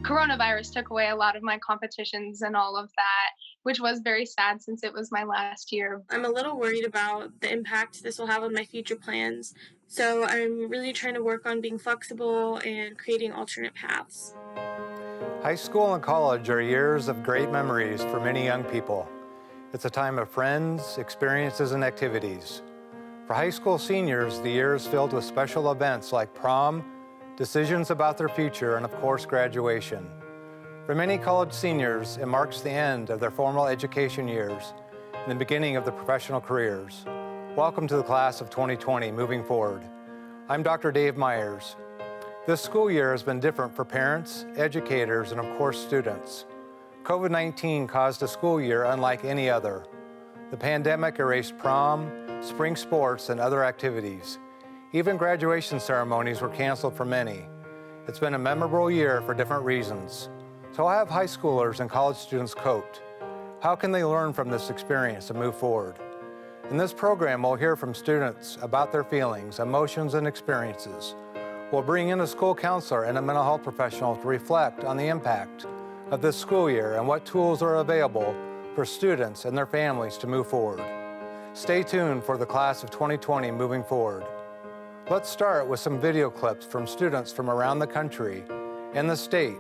coronavirus took away a lot of my competitions and all of that, which was very sad since it was my last year. I'm a little worried about the impact this will have on my future plans, so I'm really trying to work on being flexible and creating alternate paths. High school and college are years of great memories for many young people. It's a time of friends, experiences, and activities. For high school seniors, the year is filled with special events like prom, decisions about their future, and of course, graduation. For many college seniors, it marks the end of their formal education years and the beginning of their professional careers. Welcome to the class of 2020, moving forward. I'm Dr. Dave Myers. This school year has been different for parents, educators, and of course, students. COVID-19 caused a school year unlike any other. The pandemic erased prom, spring sports, and other activities. Even graduation ceremonies were canceled for many. It's been a memorable year for different reasons. So how have high schoolers and college students coped? How can they learn from this experience and move forward? In this program, we'll hear from students about their feelings, emotions, and experiences. We'll bring in a school counselor and a mental health professional to reflect on the impact of this school year and what tools are available for students and their families to move forward. Stay tuned for the class of 2020 moving forward. Let's start with some video clips from students from around the country and the state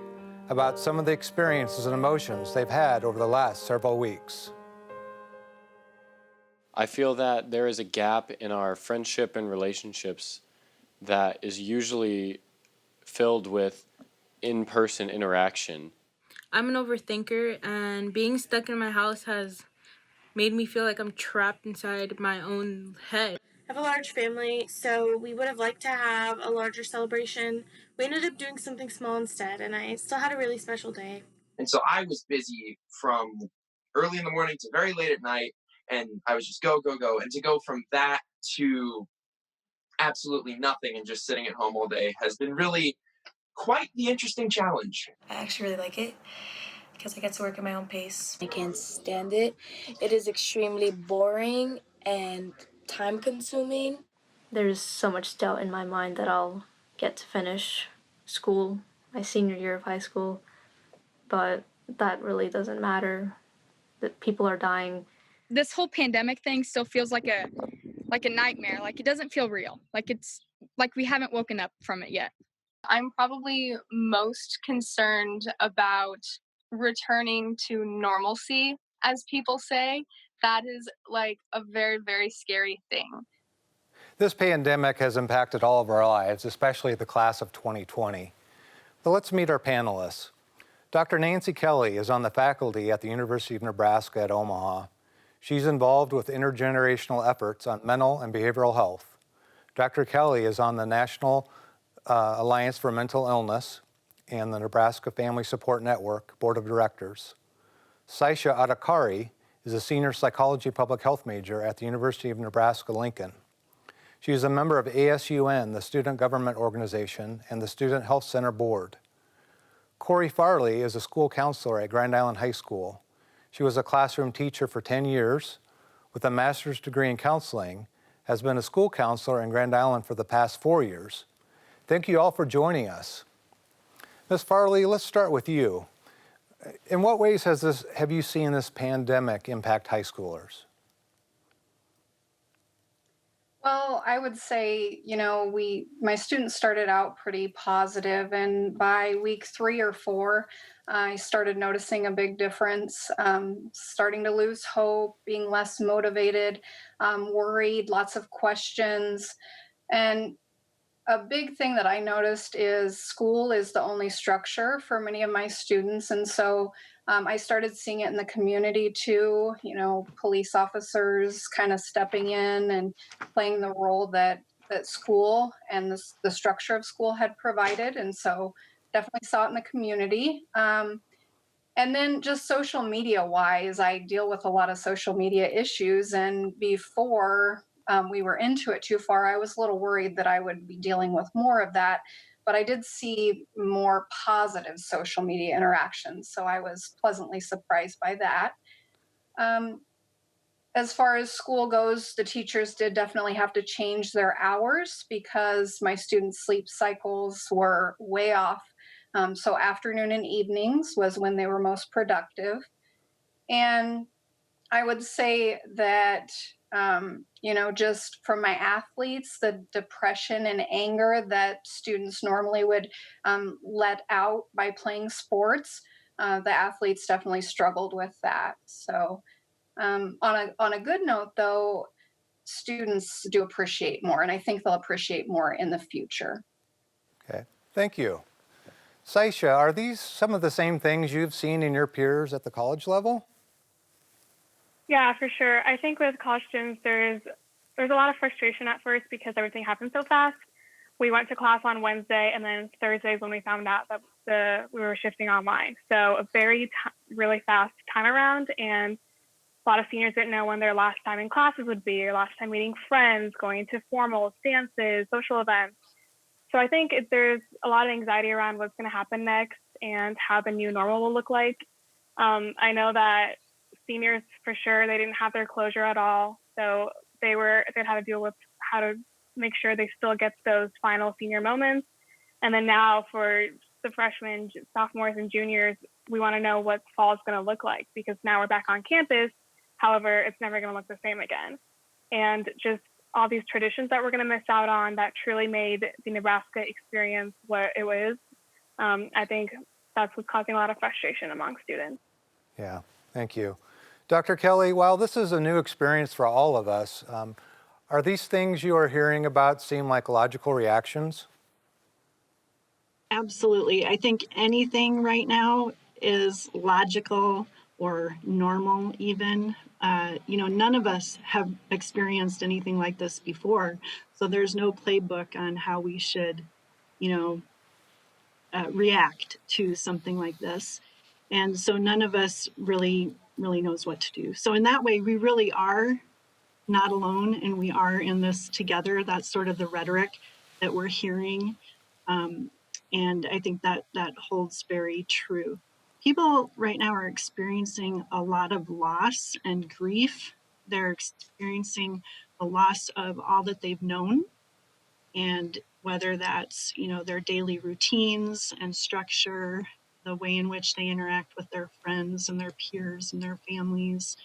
about some of the experiences and emotions they've had over the last several weeks. I feel that there is a gap in our friendship and relationships that is usually filled with in-person interaction. I'm an overthinker, and being stuck in my house has made me feel like I'm trapped inside my own head. I have a large family, so we would have liked to have a larger celebration. We ended up doing something small instead, and I still had a really special day. And so I was busy from early in the morning to very late at night, and I was just go, go, go. And to go from that to absolutely nothing and just sitting at home all day has been really quite the interesting challenge. I actually really like it because I get to work at my own pace. I can't stand it. It is extremely boring and time consuming. There's so much doubt in my mind that I'll get to finish school, my senior year of high school, but that really doesn't matter. That people are dying. This whole pandemic thing still feels like a nightmare. Like, it doesn't feel real. Like, it's like we haven't woken up from it yet. I'm probably most concerned about returning to normalcy, as people say. That is like a very, very scary thing. This pandemic has impacted all of our lives, especially the class of 2020. But let's meet our panelists. Dr. Nancy Kelly is on the faculty at the University of Nebraska at Omaha. She's involved with intergenerational efforts on mental and behavioral health. Dr. Kelly is on the National Alliance for Mental Illness and the Nebraska Family Support Network Board of Directors. Saisha Adhikari is a senior psychology public health major at the University of Nebraska-Lincoln. She is a member of ASUN, the Student Government Organization, and the Student Health Center Board. Corey Farley is a school counselor at Grand Island High School. She was a classroom teacher for 10 years with a master's degree in counseling, has been a school counselor in Grand Island for the past 4 years. Thank you all for joining us. Ms. Farley, let's start with you. In what ways have you seen this pandemic impact high schoolers? Well, I would say, my students started out pretty positive, and by week 3 or 4, I started noticing a big difference, starting to lose hope, being less motivated, worried, lots of questions. And a big thing that I noticed is school is the only structure for many of my students. And so I started seeing it in the community too, police officers kind of stepping in and playing the role that school and the structure of school had provided. And so definitely saw it in the community. And then just social media wise, I deal with a lot of social media issues. And before we were into it too far, I was a little worried that I would be dealing with more of that. But I did see more positive social media interactions. So I was pleasantly surprised by that. As far as school goes, the teachers did definitely have to change their hours because my students' sleep cycles were way off. So afternoon and evenings was when they were most productive. And I would say that, just from my athletes, the depression and anger that students normally would let out by playing sports, the athletes definitely struggled with that. So, on a good note, though, students do appreciate more, and I think they'll appreciate more in the future. Okay, thank you. Saisha, are these some of the same things you've seen in your peers at the college level? Yeah, for sure. I think with college students, there's a lot of frustration at first because everything happens so fast. We went to class on Wednesday, and then Thursdays when we found out that we were shifting online. So a really fast time around, and a lot of seniors didn't know when their last time in classes would be, or last time meeting friends, going to formals, dances, social events. So I think there's a lot of anxiety around what's going to happen next and how the new normal will look like. I know that seniors, for sure, they didn't have their closure at all. So they'd had to deal with how to make sure they still get those final senior moments. And then now for the freshmen, sophomores, and juniors, we want to know what fall is going to look like, because now we're back on campus. However, it's never going to look the same again. And just all these traditions that we're going to miss out on that truly made the Nebraska experience what it was. I think that's what's causing a lot of frustration among students. Yeah, thank you. Dr. Kelly, while this is a new experience for all of us, are these things you are hearing about seem like logical reactions? Absolutely. I think anything right now is logical or normal even. None of us have experienced anything like this before, so there's no playbook on how we should, react to something like this. And so none of us really knows what to do. So in that way, we really are not alone, and we are in this together. That's sort of the rhetoric that we're hearing. And I think that holds very true. People right now are experiencing a lot of loss and grief. They're experiencing the loss of all that they've known, and whether that's, their daily routines and structure, the way in which they interact with their friends and their peers and their families,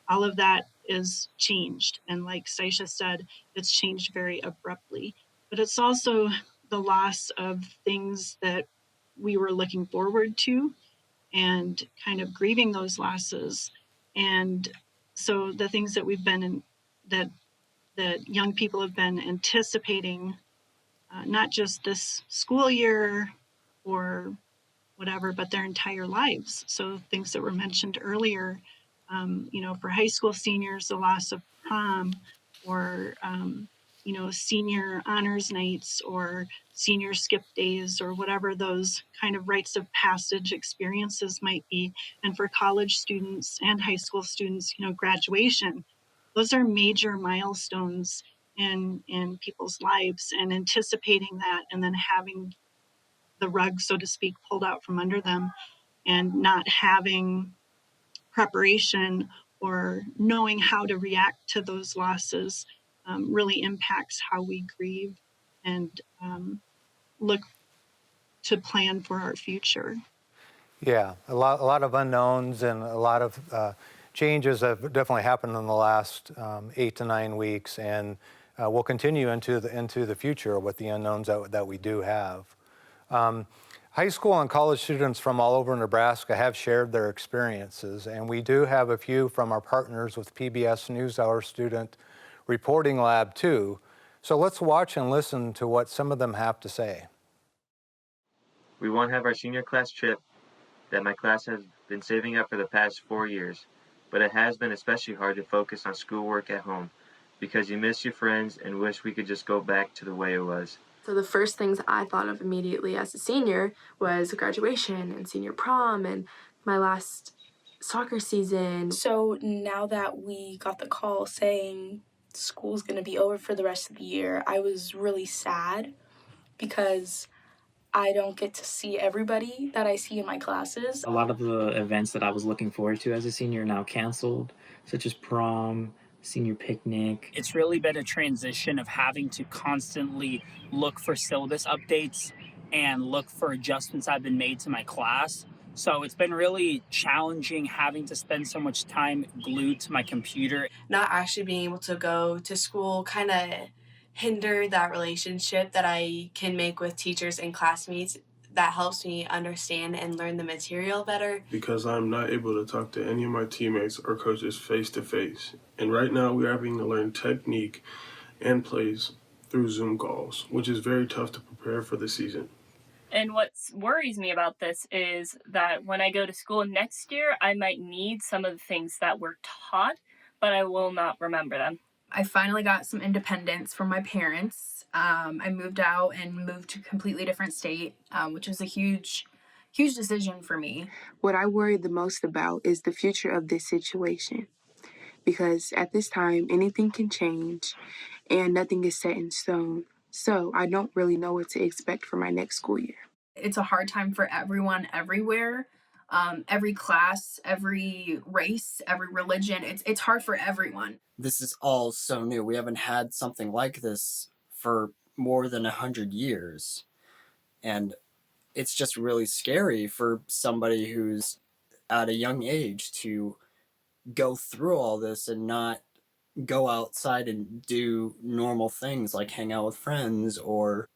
all of that is changed. And like Saisha said, it's changed very abruptly. But it's also the loss of things that we were looking forward to and kind of grieving those losses. And so the things that we've been in, that young people have been anticipating, not just this school year or whatever, but their entire lives. So things that were mentioned earlier, for high school seniors, the loss of prom, or, senior honors nights, or senior skip days, or whatever those kind of rites of passage experiences might be. And for college students and high school students, graduation, those are major milestones in people's lives, and anticipating that and then having the rug, so to speak, pulled out from under them, and not having preparation or knowing how to react to those losses really impacts how we grieve and look to plan for our future. Yeah, a lot of unknowns and a lot of changes have definitely happened in the last 8 to 9 weeks, and will continue into the future with the unknowns that we do have. High school and college students from all over Nebraska have shared their experiences, and we do have a few from our partners with PBS NewsHour Student Reporting Lab too. So let's watch and listen to what some of them have to say. We won't have our senior class trip that my class has been saving up for the past 4 years, but it has been especially hard to focus on schoolwork at home because you miss your friends and wish we could just go back to the way it was. So the first things I thought of immediately as a senior was graduation and senior prom and my last soccer season. So now that we got the call saying school's gonna be over for the rest of the year, I was really sad because I don't get to see everybody that I see in my classes. A lot of the events that I was looking forward to as a senior are now canceled, such as prom, senior picnic. It's really been a transition of having to constantly look for syllabus updates and look for adjustments I've been made to my class. So it's been really challenging having to spend so much time glued to my computer. Not actually being able to go to school kind of hindered that relationship that I can make with teachers and classmates that helps me understand and learn the material better. Because I'm not able to talk to any of my teammates or coaches face to face. And right now we're having to learn technique and plays through Zoom calls, which is very tough to prepare for the season. And what worries me about this is that when I go to school next year, I might need some of the things that were taught, but I will not remember them. I finally got some independence from my parents. I moved out and moved to a completely different state, which was a huge decision for me. What I worry the most about is the future of this situation, because at this time, anything can change and nothing is set in stone. So I don't really know what to expect for my next school year. It's a hard time for everyone everywhere. Every class, every race, every religion. It's hard for everyone. This is all so new. We haven't had something like this for more than 100 years. And it's just really scary for somebody who's at a young age to go through all this and not go outside and do normal things like hang out with friends or...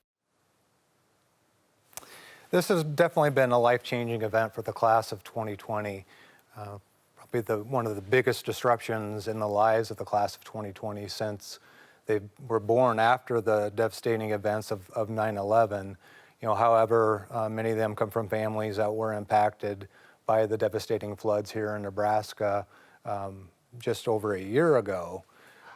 This has definitely been a life-changing event for the class of 2020. Probably one of the biggest disruptions in the lives of the class of 2020 since they were born after the devastating events of 9/11. However, many of them come from families that were impacted by the devastating floods here in Nebraska just over a year ago.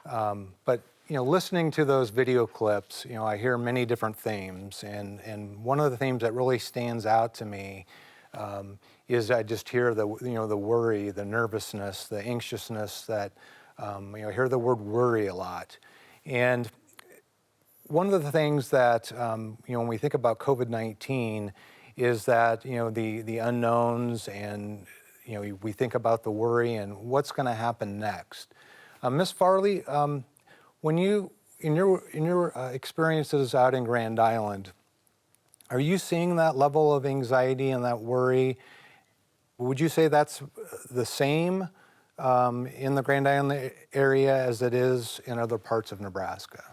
But listening to those video clips, I hear many different themes, and one of the themes that really stands out to me is I just hear the worry, the nervousness, the anxiousness that I hear the word worry a lot. And one of the things that when we think about COVID-19 is that the unknowns, and we think about the worry and what's going to happen next. Ms. Farley, when you in your experiences out in Grand Island, are you seeing that level of anxiety and that worry? Would you say that's the same in the Grand Island area as it is in other parts of Nebraska?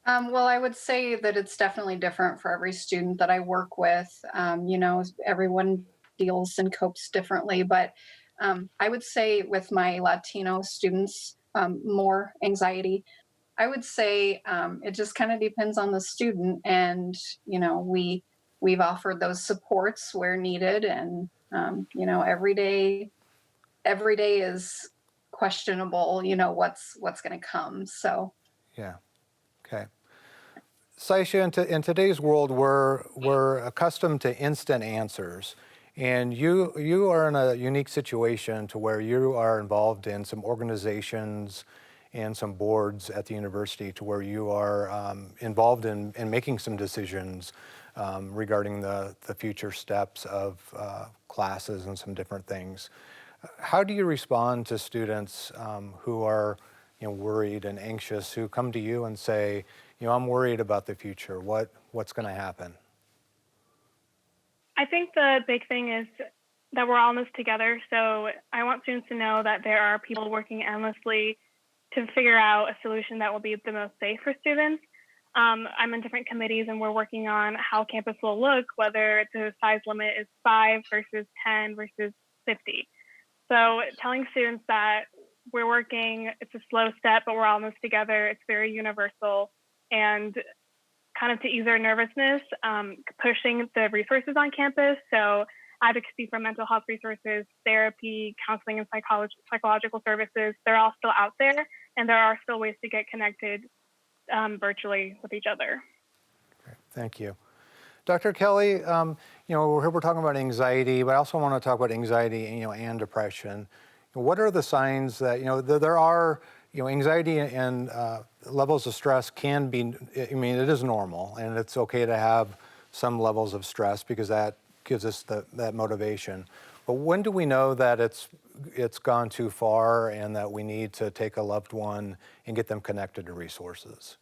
Well, I would say that it's definitely different for every student that I work with. Everyone deals and copes differently, but I would say with my Latino students, more anxiety. I would say it just kind of depends on the student, and we've offered those supports where needed, and every day is questionable. What's going to come. So yeah, okay. Saisha, in today's world, we're accustomed to instant answers. And you are in a unique situation to where you are involved in some organizations and some boards at the university to where you are involved in making some decisions regarding the future steps of classes and some different things. How do you respond to students who are worried and anxious, who come to you and say, I'm worried about the future, what's going to happen? I think the big thing is that we're all in this together. So I want students to know that there are people working endlessly to figure out a solution that will be the most safe for students. I'm in different committees, and we're working on how campus will look, whether the size limit is 5 versus 10 versus 50. So telling students that we're working, it's a slow step, but we're all in this together. It's very universal, and kind of to ease their nervousness, pushing the resources on campus. So advocacy for mental health resources, therapy, counseling, and psychological services, they're all still out there, and there are still ways to get connected virtually with each other. Okay, thank you. Dr. Kelly, we're talking about anxiety, but I also want to talk about anxiety and depression. What are the signs that, there are, anxiety and levels of stress can be, it is normal, and it's okay to have some levels of stress because that gives us that motivation. But when do we know that it's gone too far and that we need to take a loved one and get them connected to resources?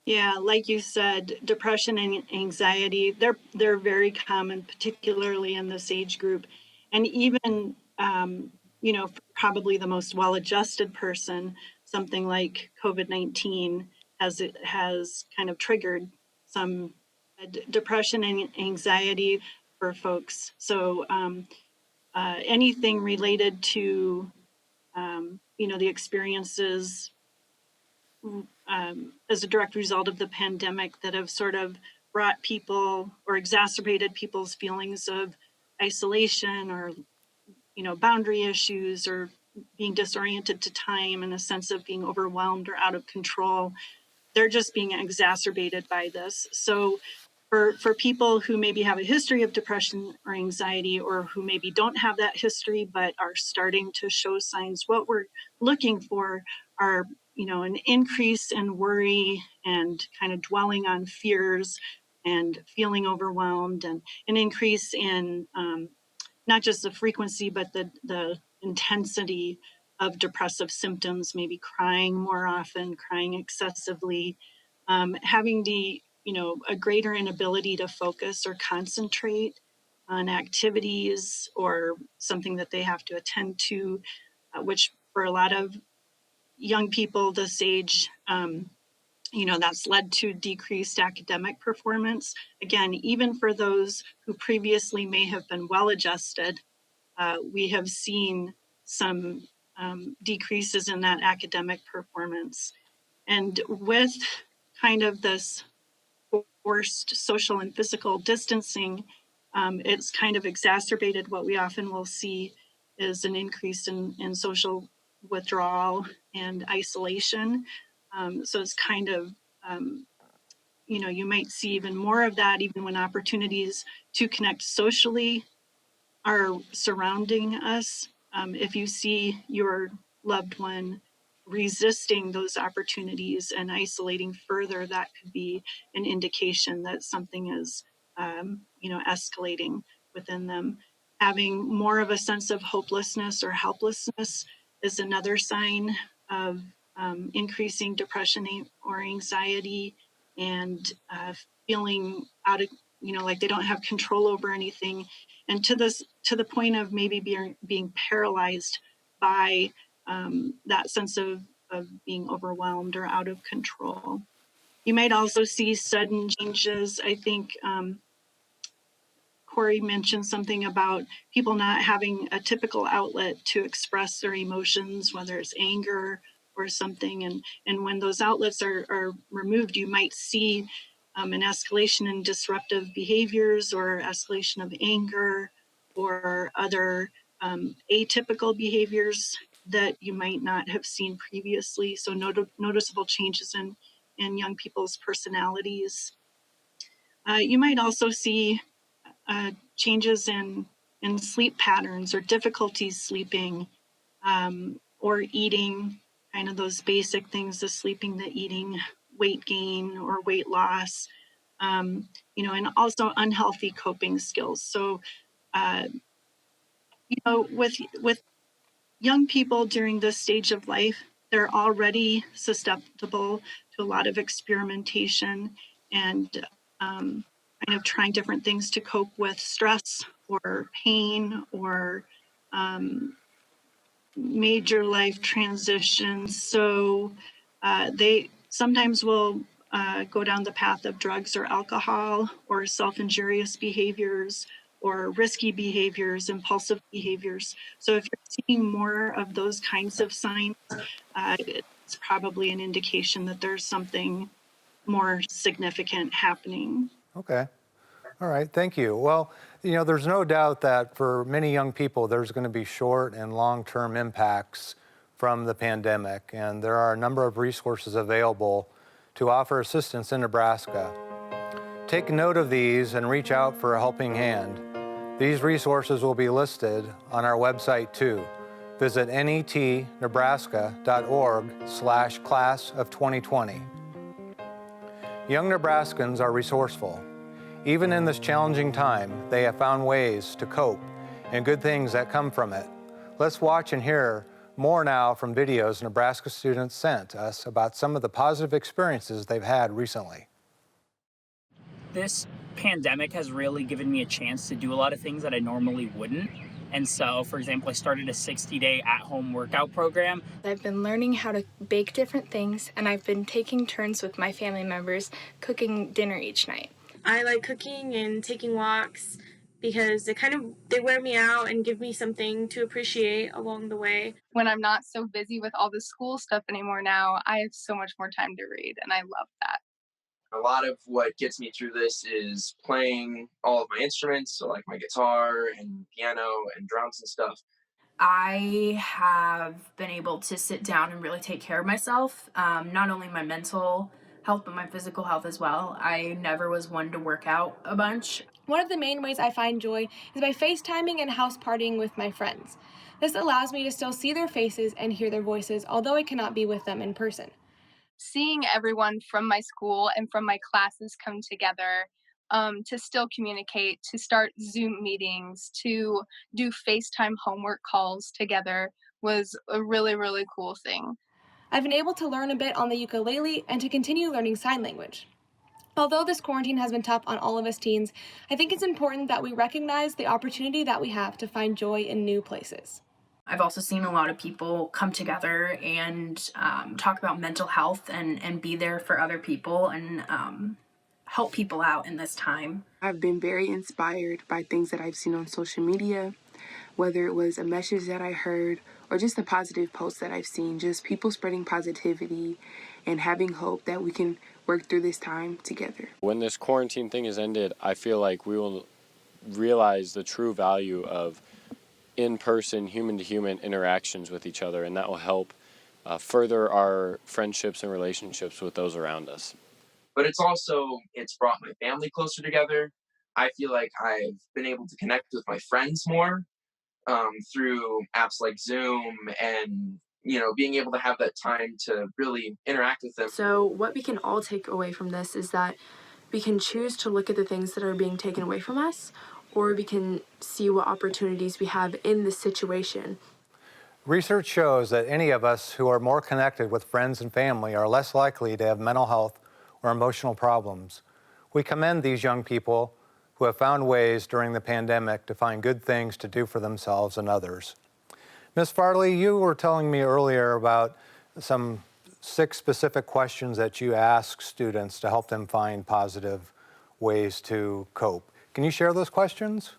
Yeah, like you said, depression and anxiety, they're very common, particularly in this age group. And even, for probably the most well-adjusted person, something like COVID-19 has kind of triggered some depression and anxiety for folks. So anything related to, the experiences as a direct result of the pandemic that have sort of brought people or exacerbated people's feelings of isolation or, boundary issues or being disoriented to time and a sense of being overwhelmed or out of control. They're just being exacerbated by this. So for people who maybe have a history of depression or anxiety, or who maybe don't have that history but are starting to show signs, what we're looking for are, an increase in worry and kind of dwelling on fears and feeling overwhelmed, and an increase in not just the frequency but the intensity of depressive symptoms, maybe crying more often, crying excessively, having a greater inability to focus or concentrate on activities or something that they have to attend to, which for a lot of young people this age, that's led to decreased academic performance. Again, even for those who previously may have been well-adjusted, we have seen some decreases in that academic performance. And with kind of this forced social and physical distancing, it's kind of exacerbated what we often will see is an increase in social withdrawal and isolation. So it's kind of, you might see even more of that even when opportunities to connect socially are surrounding us. If you see your loved one resisting those opportunities and isolating further, that could be an indication that something is, escalating within them. Having more of a sense of hopelessness or helplessness is another sign of increasing depression or anxiety, and feeling out of, like they don't have control over anything, and to the point of maybe being paralyzed by that sense of being overwhelmed or out of control. You might also see sudden changes. I think Corey mentioned something about people not having a typical outlet to express their emotions, whether it's anger or something. And when those outlets are removed, you might see an escalation in disruptive behaviors or escalation of anger or other atypical behaviors that you might not have seen previously. So noticeable changes in young people's personalities. You might also see changes in sleep patterns or difficulties sleeping, or eating, kind of those basic things, the sleeping, the eating, weight gain or weight loss, and also unhealthy coping skills. So, with young people during this stage of life, they're already susceptible to a lot of experimentation and kind of trying different things to cope with stress or pain or major life transitions. So they sometimes will go down the path of drugs or alcohol or self-injurious behaviors or risky behaviors, impulsive behaviors. So if you're seeing more of those kinds of signs, it's probably an indication that there's something more significant happening. Okay. All right, thank you. Well, there's no doubt that for many young people, there's going to be short and long-term impacts from the pandemic, and there are a number of resources available to offer assistance in Nebraska. Take note of these and reach out for a helping hand. These resources will be listed on our website too. Visit netnebraska.org/class of 2020. Young Nebraskans are resourceful. Even in this challenging time, they have found ways to cope and good things that come from it. Let's watch and hear More now from videos Nebraska students sent us about some of the positive experiences they've had recently. This pandemic has really given me a chance to do a lot of things that I normally wouldn't. And so, for example, I started a 60-day at-home workout program. I've been learning how to bake different things, and I've been taking turns with my family members cooking dinner each night. I like cooking and taking walks because they wear me out and give me something to appreciate along the way. When I'm not so busy with all the school stuff anymore now, I have so much more time to read, and I love that. A lot of what gets me through this is playing all of my instruments, so like my guitar and piano and drums and stuff. I have been able to sit down and really take care of myself, not only my mental health, but my physical health as well. I never was one to work out a bunch. One of the main ways I find joy is by FaceTiming and house partying with my friends. This allows me to still see their faces and hear their voices, although I cannot be with them in person. Seeing everyone from my school and from my classes come together to still communicate, to start Zoom meetings, to do FaceTime homework calls together was a really, really cool thing. I've been able to learn a bit on the ukulele and to continue learning sign language. Although this quarantine has been tough on all of us teens, I think it's important that we recognize the opportunity that we have to find joy in new places. I've also seen a lot of people come together and talk about mental health and be there for other people and help people out in this time. I've been very inspired by things that I've seen on social media, whether it was a message that I heard or just a positive post that I've seen, just people spreading positivity and having hope that we can work through this time together. When this quarantine thing is ended, I feel like we will realize the true value of in-person, human-to-human interactions with each other, and that will help further our friendships and relationships with those around us. But it's brought my family closer together. I feel like I've been able to connect with my friends more through apps like Zoom and, being able to have that time to really interact with them. So what we can all take away from this is that we can choose to look at the things that are being taken away from us, or we can see what opportunities we have in this situation. Research shows that any of us who are more connected with friends and family are less likely to have mental health or emotional problems. We commend these young people who have found ways during the pandemic to find good things to do for themselves and others. Ms. Farley, you were telling me earlier about some 6 specific questions that you ask students to help them find positive ways to cope. Can you share those questions?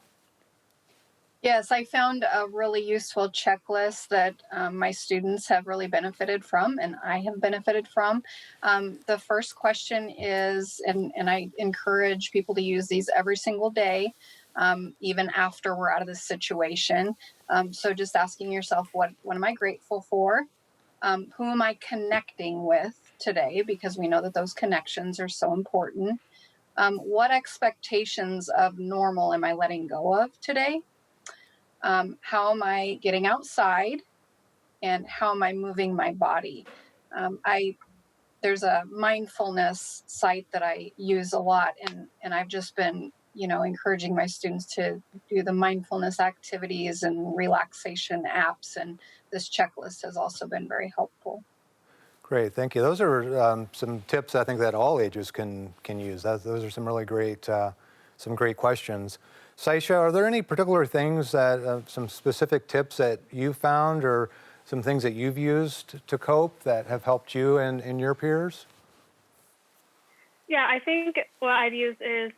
Yes, I found a really useful checklist that my students have really benefited from, and I have benefited from. The first question is, and I encourage people to use these every single day, even after we're out of this situation. So just asking yourself, what am I grateful for? Who am I connecting with today? Because we know that those connections are so important. What expectations of normal am I letting go of today? How am I getting outside? And how am I moving my body? There's a mindfulness site that I use a lot, and I've just been, encouraging my students to do the mindfulness activities and relaxation apps, and this checklist has also been very helpful. Great, thank you. Those are some tips I think that all ages can use. Those are some really great, some great questions. Saisha, are there any particular things that, some specific tips that you found or some things that you've used to cope that have helped you and your peers? Yeah, I think what I've used is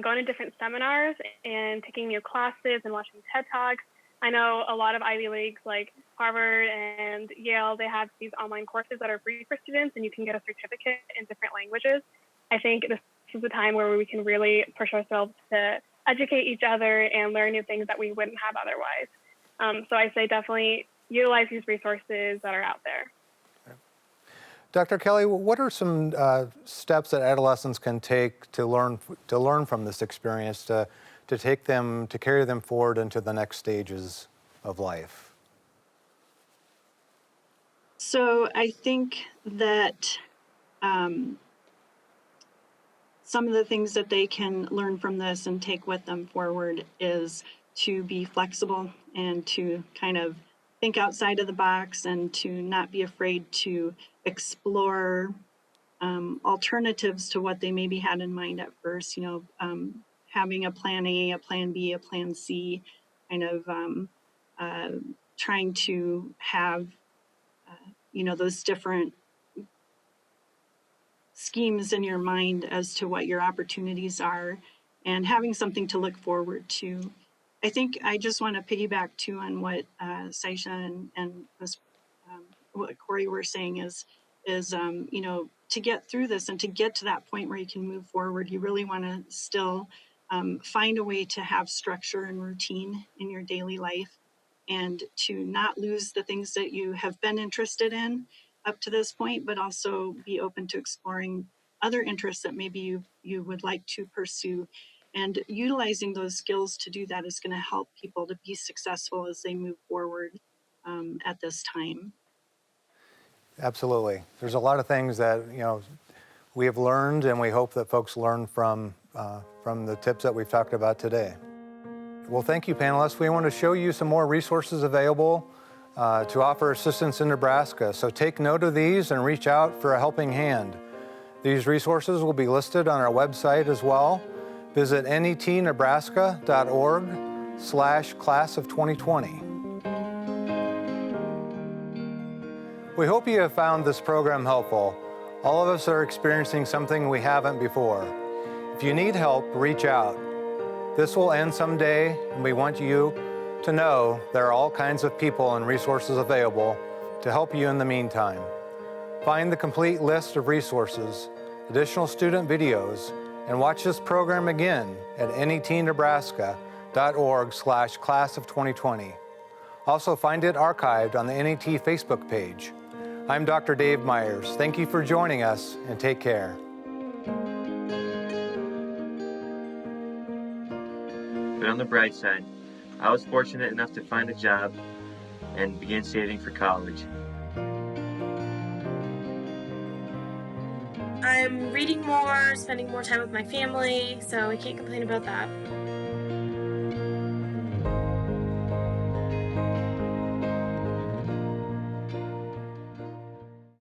going to different seminars and taking new classes and watching TED Talks. I know a lot of Ivy Leagues like Harvard and Yale, they have these online courses that are free for students, and you can get a certificate in different languages. I think this is a time where we can really push ourselves to educate each other and learn new things that we wouldn't have otherwise. So I say definitely utilize these resources that are out there. Dr. Kelly, what are some steps that adolescents can take to learn from this experience, to carry them forward into the next stages of life? So I think that some of the things that they can learn from this and take with them forward is to be flexible and to kind of think outside of the box and to not be afraid to explore alternatives to what they maybe had in mind at first, having a plan A, a plan B, a plan C, kind of trying to have, those different schemes in your mind as to what your opportunities are and having something to look forward to. I think I just want to piggyback too on what Saisha and what Corey were saying is to get through this and to get to that point where you can move forward, you really want to still find a way to have structure and routine in your daily life and to not lose the things that you have been interested in up to this point, but also be open to exploring other interests that maybe you would like to pursue. And utilizing those skills to do that is going to help people to be successful as they move forward at this time. Absolutely. There's a lot of things that, we have learned, and we hope that folks learn from the tips that we've talked about today. Well, thank you, panelists. We want to show you some more resources available to offer assistance in Nebraska. So take note of these and reach out for a helping hand. These resources will be listed on our website as well. Visit netnebraska.org/class of 2020. We hope you have found this program helpful. All of us are experiencing something we haven't before. If you need help, reach out. This will end someday, and we want you to know there are all kinds of people and resources available to help you in the meantime. Find the complete list of resources, additional student videos, and watch this program again at netnebraska.org/class of 2020. Also find it archived on the NET Facebook page. I'm Dr. Dave Myers. Thank you for joining us, and take care. But on the bright side, I was fortunate enough to find a job and begin saving for college. I'm reading more, spending more time with my family, so I can't complain about that.